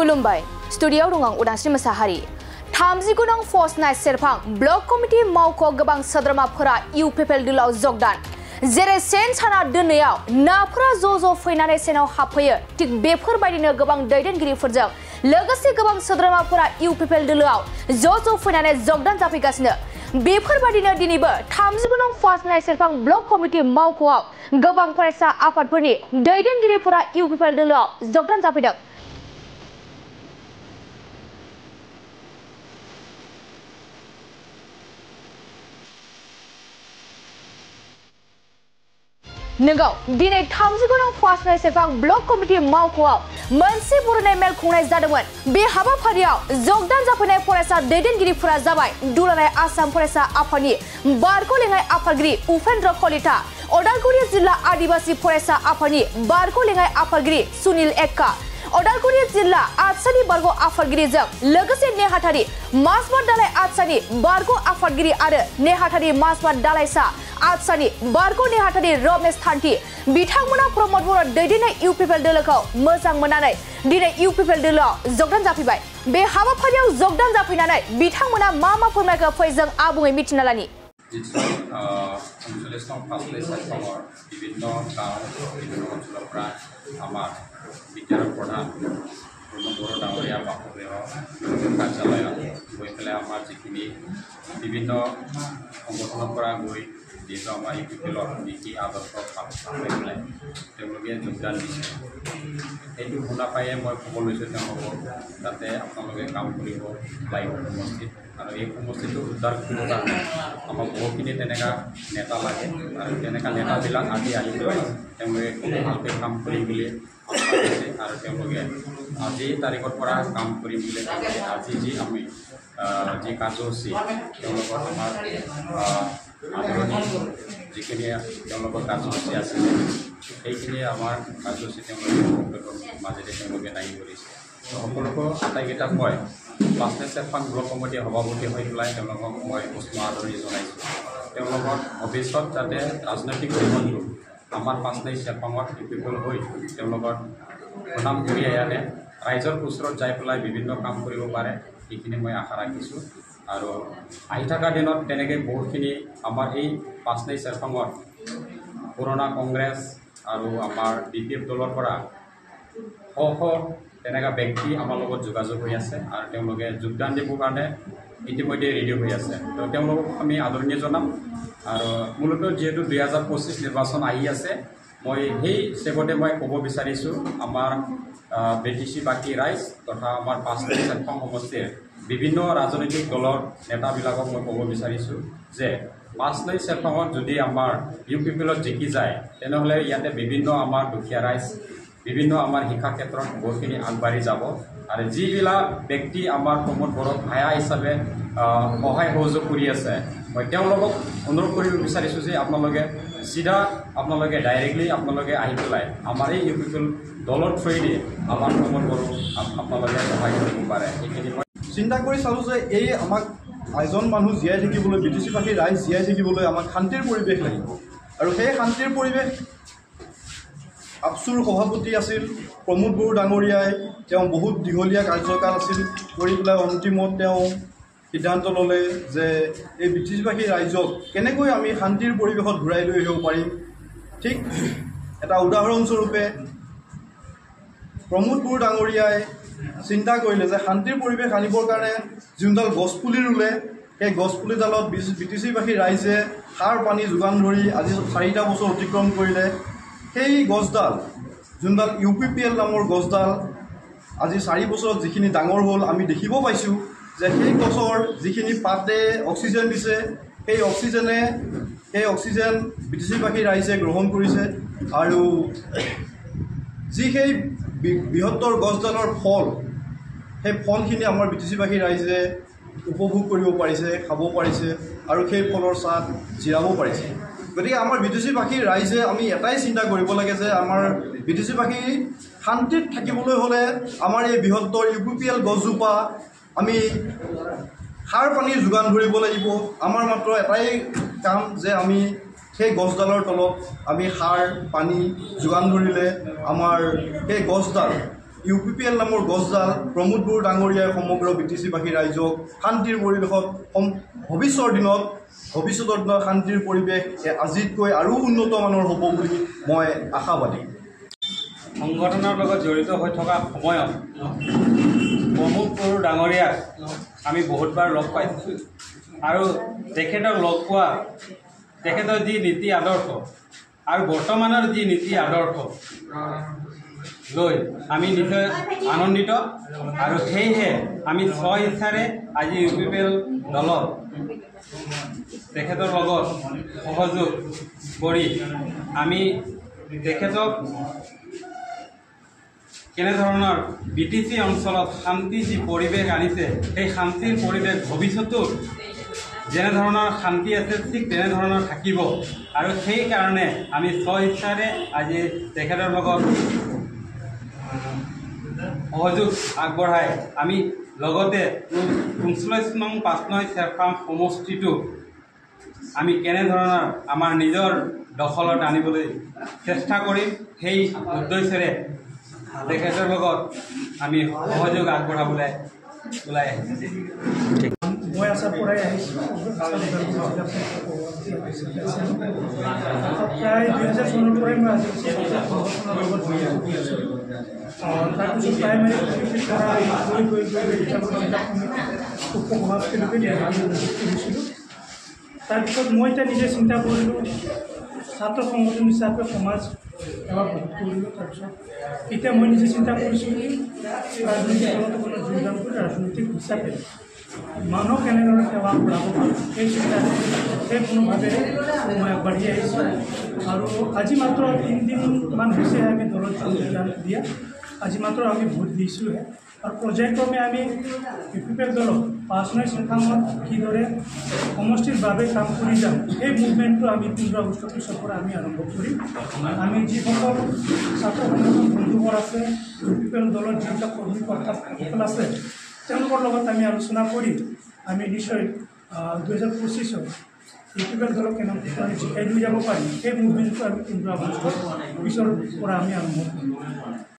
खुलुमबाय स्टुडियोआव दं आं उदांस्रि मोसाहारि 39 नं फर्स नाइट सेरफां ब्लक कमिटि मावख' गोबां सोद्रोमाफोरा इउपिपिएल दलाव जगदान जेरै सेन साना दोननायाव नाफोरा ज' फैनानै सेनाव हाबफैयो थिग बेफोरबायदिनो गोबां दैदेनगिरिफोरजों लोगोसे गोबां सोद्रोमाफोरा इउपिपिएल दलाव ज' फैनानै जगदान जाफैगासिनो बेफोरबायदिनो दिनैबो 39 नं फर्स नाइट सेरफां ब्लक कमिटि मावख'आव गोबां फरायसा आफादफोरनि दैदेनगिरिफोरा इउपिपिएल दलाव जगदान जाफैदों नोंगौ दिनै 39 नं फर्स नाइट सेरफां ब्लक कमिटि मावख'आव मोनसे बरायनाय मेल खुंनाय जादोंमोन बे हाबाफारियाव जगदान जाफैनाय फरायसा दैदेनगिरिफोरा जाबाय दुलाराय आसाम फरायसा आफादनि बारग' लेङाइ आफादगिरि उपेन्द्र कलिता उदालगुरि जिल्ला आदिबासी फरायसा आफादनि बारग' लेङाइ आफादगिरि सुनील एक्का उदालगुरि जिल्ला आटसानि बारग' आफादगिरिजों लोगोसे नेहाथारि माजबाद दालाय आटसानि बारग' आफादगिरि आरो नेहाथारि माजबाद दालायसा आटसानि बारग' नेहाथारि रमेश थान्थि बिथांमोना प्रमद बर' दैदेननाय इउपिपिएल दोलोखौ मोजां मोननानै दिनै इउपिपिएल दोलोआव जगदान जाफैबाय बे हाबाफारियाव जगदान जाफैनानै बिथांमोना मा फोरमायखो फै जों आबुङै मिथिना लानि বিদ্যালয় প্রধান বড় ডাঙৰীয়া বাসগৃহ কাৰ্যালয়ত গৈ পেলাই আমাৰ যিখিনি বিভিন্ন সংগঠনৰ পৰা গৈ যিহেতু আমাৰ ইউপিপিএলৰ নীতি আদৰ্শ লৈ পেলাই তেওঁলোকে যোগদান দিছে সেইটো শুনা পায়ে মই খবৰ লৈছোঁ তেওঁলোকক যাতে আপোনালোকে কাম কৰিব লাগিব সমষ্টিত আৰু এই সমষ্টিটো উদ্ধাৰ কৰিবৰ কাৰণে আমাক বহুখিনি তেনেকুৱা নেতা লাগে আৰু তেনেকুৱা নেতাবিলাক আজি আহি পেলাই তেওঁলোকে ভালকৈ কাম কৰিম বুলি আৰু তেওঁলোকে আজি তাৰিখৰ পৰা কাম কৰিম বুলি আজি যি আমি যি কাৰ্যসূচী তেওঁলোকৰ আমাৰ আদৰণি যিখিনি তেওঁলোকৰ কাৰ্যসূচী আছিলে সেইখিনি আমাৰ কাৰ্যসূচী তেওঁলোকে মাজেৰে তেওঁলোকে দাঙি কৰিছে সকলোকে আটাইকেইটা মই first night Serfang block committee সভাপতি হৈ পেলাই তেওঁলোকক মই উষ্ম আদৰণি জনাইছোঁ তেওঁলোকৰ ভৱিষ্যত যাতে ৰাজনৈতিক জীৱনটো আমাৰ ফাৰ্ষ্ট নাইট সেৰফাঙত ইউপিপিএল হৈ তেওঁলোকৰ সুনাম কঢ়িয়াই আনে ৰাইজৰ ওচৰত যাই পেলাই বিভিন্ন কাম কৰিব পাৰে এইখিনি মই আশা ৰাখিছোঁ আৰু আহি থকা দিনত তেনেকৈ বহুতখিনি আমাৰ এই ফাৰ্ষ্ট নাইট সেৰফাঙত পুৰণা কংগ্ৰেছ আৰু আমাৰ বিপিএফ দলৰ পৰা শ তেনেকুৱা ব্যক্তি আমাৰ লগত যোগাযোগ হৈ আছে আৰু তেওঁলোকে যোগদান দিবৰ কাৰণে ইতিমধ্যে ৰেডি হৈ আছে তো তেওঁলোকক আমি আদৰণি জনাম আৰু মূলতঃ যিহেতু 2025 নিৰ্বাচন আহি আছে মই সেই চেগতে মই ক'ব বিচাৰিছোঁ আমাৰ বেটিচি বাকী ৰাইজ তথা আমাৰ ফাৰ্ষ্ট নাইট সেৰফাং সমষ্টিৰ বিভিন্ন ৰাজনৈতিক দলৰ নেতাবিলাকক মই ক'ব বিচাৰিছোঁ যে ফাৰ্ষ্ট নাইট সেৰফাঙত যদি আমাৰ ইউপিপিএলত জিকি যায় তেনেহ'লে ইয়াতে বিভিন্ন আমাৰ দুখীয়া ৰাইজ বিভিন্ন আমাৰ শিক্ষা ক্ষেত্ৰত বহুতখিনি আগবাঢ়ি যাব আৰু যিবিলাক ব্যক্তি আমাৰ প্ৰমোদ বড়োক ভায়া হিচাপে সহায় সহযোগ কৰি আছে মই তেওঁলোকক অনুৰোধ কৰিব বিচাৰিছোঁ যে আপোনালোকে চিধা আপোনালোকে ডাইৰেক্টলি আপোনালোকে আহি পেলাই আমাৰ এই ইউপিপিএল দলৰ থ্ৰুৱেদি আমাৰ প্ৰমোদ বড়োক আপোনালোকে সহায় কৰিব পাৰে সেইখিনি মই চিন্তা কৰি চালোঁ যে এই আমাক এজন মানুহ জীয়াই থাকিবলৈ বিটিচিবাসী ৰাইজ জীয়াই থাকিবলৈ আমাক শান্তিৰ পৰিৱেশ লাগিব আৰু সেই শান্তিৰ পৰিৱেশ আপচুৰ সভাপতি আছিল প্ৰমোদ বড়ো ডাঙৰীয়াই তেওঁ বহুত দীঘলীয়া কাৰ্যকাল আছিল কৰি পেলাই অন্তিমত তেওঁ সিদ্ধান্ত ল'লে যে এই বিটিচিবাসী ৰাইজক কেনেকৈ আমি শান্তিৰ পৰিৱেশত ঘূৰাই লৈ আহিব পাৰিম ঠিক এটা উদাহৰণস্বৰূপে প্ৰমোদ বড়ো ডাঙৰীয়াই চিন্তা কৰিলে যে শান্তিৰ পৰিৱেশ আনিবৰ কাৰণে যোনডাল গছপুলি ৰুলে সেই গছপুলিডালত বিটিচিবাসী ৰাইজে সাৰ পানী যোগান ধৰি আজি 4টা বছৰ অতিক্ৰম কৰিলে সেই গছডাল যোনডাল ইউপিপিএল নামৰ গছডাল আজি 4 বছৰত যিখিনি ডাঙৰ হ'ল আমি দেখিব পাইছোঁ যে সেই গছৰ যিখিনি পাতে অক্সিজেন দিছে সেই অক্সিজেন বিটিচিবাসী ৰাইজে গ্ৰহণ কৰিছে আৰু যি সেই বৃহত্তৰ গছডালৰ ফল সেই ফলখিনি আমাৰ বিটিচিবাসী ৰাইজে উপভোগ কৰিব পাৰিছে খাব পাৰিছে আৰু সেই ফলৰ ছাঁ জিৰাব পাৰিছে গতিকে আমাৰ বিটিচিবাসী ৰাইজে আমি এটাই চিন্তা কৰিব লাগে যে আমাৰ বিটিচিবাসী শান্তিত থাকিবলৈ হ'লে আমাৰ এই বৃহত্তৰ ইউপিপিএল গছজোপা আমি সাৰ পানী যোগান ধৰিব লাগিব আমাৰ মাত্ৰ এটাই কাম যে আমি সেই গছডালৰ তলত আমি সাৰ পানী যোগান ধৰিলে আমাৰ সেই গছডাল UPPL নামৰ গছডাল প্ৰমোদ বড়ো ডাঙৰীয়াই সমগ্ৰ BTC-বাসী ৰাইজক শান্তিৰ পৰিৱেশত ভৱিষ্যতৰ দিনত শান্তিৰ পৰিৱেশ আজিতকৈ আৰু উন্নত মানৰ হ'ব বুলি মই আশাবাদী। সংগঠনৰ লগত জড়িত হৈ থকা সময়ত প্ৰমোদ বড়ো ডাঙৰীয়াক আমি বহুতবাৰ লগ পাইছোঁ আৰু তেখেতক লগ পোৱা তেখেতৰ যি নীতি আদৰ্শ আৰু বৰ্তমানৰ যি নীতি আদৰ্শ লৈ আমি নিশ্চয় আনন্দিত আৰু সেয়েহে আমি ইচ্ছাৰে আজি UPPL দলত তেখেতৰ লগত সহযোগ কৰি আমি তেখেতক কেনেধৰণৰ BTC অঞ্চলত শান্তি যি পৰিৱেশ আনিছে সেই শান্তিৰ পৰিৱেশ ভৱিষ্যতো যেনেধৰণৰ শান্তি আছে ঠিক তেনেধৰণৰ থাকিব আৰু সেইকাৰণে আমি ইচ্ছাৰে আজি তেখেতৰ লগত সহযোগ আগবঢ়াই আমি লগতে 39 নং 5 নং চেৰফাৰ্ম সমষ্টিটো আমি কেনেধৰণৰ আমাৰ নিজৰ দখলত আনিবলৈ চেষ্টা কৰিম সেই উদ্দেশ্যেৰে তেখেতৰ লগত আমি সহযোগ আগবঢ়াবলৈ ওলাই আহিছোঁ। মই আশা পৰাই আহিছোঁ প্ৰায় 2000 চনৰ পৰাই মই আজি সংগঠনৰ লগত জড়িত আছোঁ। তাৰপিছত প্ৰাইমেৰী উপসভাপতিলৈকে কৰিছিলোঁ। তাৰপিছত মই এতিয়া নিজে চিন্তা কৰিলোঁ ছাত্ৰ সংগঠন হিচাপে সমাজ সেৱা বহুত কৰিলোঁ। তাৰপিছত এতিয়া মই নিজে চিন্তা কৰিছোঁ ৰাজনৈতিক দলত যোগদান কৰি ৰাজনৈতিক হিচাপে মানুহক কেনেদৰে সেৱা কৰাব পাৰোঁ সেই চিন্তাৰে সেই কোনোভাৱে মই আগবাঢ়ি আহিছোঁ। আৰু আজি মাত্ৰ 3 দিনমান হৈছে আমি দলত যোগদান দিয়া। আজি মাত্ৰ আমি ভোট দিছোঁহে আৰু পৰ্যায়ক্ৰমে আমি UPPL দলত 5 নং চেৰফাৰ্মত কিদৰে সমষ্টিৰ বাবে কাম কৰি যাম সেই মুভমেণ্টটো আমি 15 আগষ্টৰ পিছৰ পৰা আমি আৰম্ভ কৰিম। আমি যিসকল ছাত্ৰ সংগঠন বন্ধুবৰ আছে UPPL দলত যিবিলাক কৰ্মীকৰ্তাসকল আছে তেওঁলোকৰ লগত আমি আলোচনা কৰি আমি নিশ্চয় 2025 UPPL দলক কেনেকৈ জিকাই লৈ যাব পাৰিম সেই মুভমেণ্টটো আমি 15 আগষ্টৰ পিছৰ পৰা আমি আৰম্ভ কৰিম।